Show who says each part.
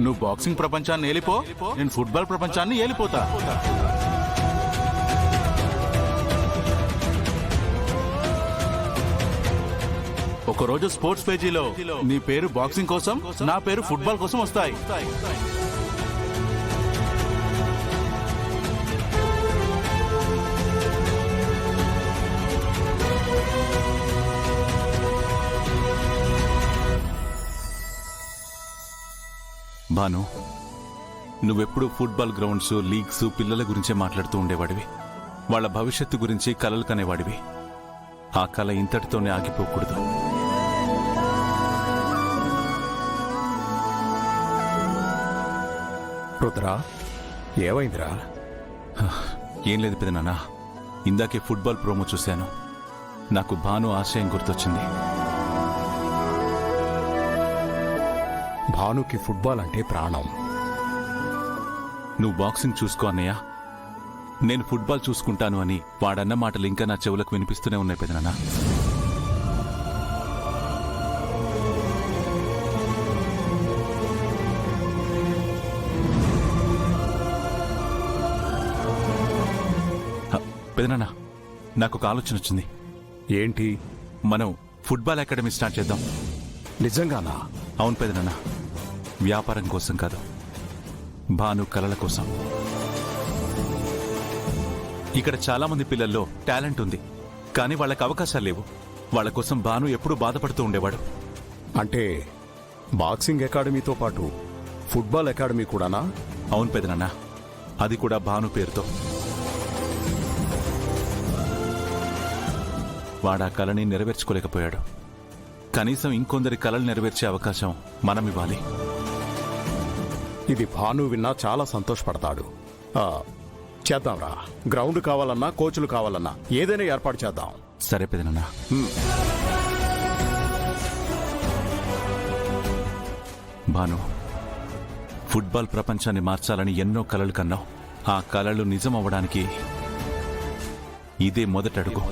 Speaker 1: నువ్వు బాక్సింగ్ ప్రపంచాన్ని ఏలిపో, నేను ఫుట్బాల్ ప్రపంచాన్ని ఏలిపోతా. ఒకరోజు స్పోర్ట్స్ పేజీలో నీ పేరు బాక్సింగ్ కోసం, నా పేరు ఫుట్బాల్ కోసం వస్తాయి. భాను, నువ్వెప్పుడు ఫుట్బాల్ గ్రౌండ్స్, లీగ్స్, పిల్లల గురించే మాట్లాడుతూ ఉండేవాడివి. వాళ్ళ భవిష్యత్తు గురించి కలలు కనేవాడివి. ఆ కళ ఇంతటితోనే ఆగిపోకూడదు.
Speaker 2: రుద్రా, ఏమైందిరా?
Speaker 1: ఏం లేదు పెదనాన్న, ఇందాకే ఫుట్బాల్ ప్రోమో చూశాను. నాకు భాను ఆశయం గుర్తొచ్చింది.
Speaker 2: భానుకి ఫుట్బాల్ అంటే ప్రాణం.
Speaker 1: నువ్వు బాక్సింగ్ చూసుకో అన్నయ్య, నేను ఫుట్బాల్ చూసుకుంటాను అని వాడన్న మాటలు ఇంకా నా చెవులకు వినిపిస్తూనే ఉన్నాయి పెదనాన్న. పెదనాన్న, నాకు ఒక ఆలోచన వచ్చింది.
Speaker 2: ఏంటి?
Speaker 1: మనం ఫుట్బాల్ అకాడమీ స్టార్ట్ చేద్దాం.
Speaker 2: నిజంగానా?
Speaker 1: అవును పెదనాన్న, వ్యాపారం కోసం కాదు, భాను కలల కోసం. ఇక్కడ చాలా మంది పిల్లల్లో టాలెంట్ ఉంది, కానీ వాళ్ళకి అవకాశాలు లేవు. వాళ్ళ కోసం భాను ఎప్పుడూ బాధపడుతూ ఉండేవాడు.
Speaker 2: అంటే బాక్సింగ్ అకాడమీతో పాటు ఫుట్బాల్ అకాడమీ కూడానా?
Speaker 1: అవును పెదనాన్న, అది కూడా భాను పేరుతో. వాడా కళని నెరవేర్చుకోలేకపోయాడు. కనీసం ఇంకొందరి కళలు నెరవేర్చే అవకాశం మనం ఇవ్వాలి.
Speaker 2: ఇది భాను విన్నా చాలా సంతోషపడతాడు. చేద్దాంరా. గ్రౌండ్ కావాలన్నా, కోచ్లు కావాలన్నా ఏదైనా ఏర్పాటు చేద్దాం.
Speaker 1: సరే పెదనాన్న. భాను, ఫుట్బాల్ ప్రపంచాన్ని మార్చాలని ఎన్నో కలలు కన్నావు. ఆ కలలు నిజం అవ్వడానికి ఇదే మొదటడుగు.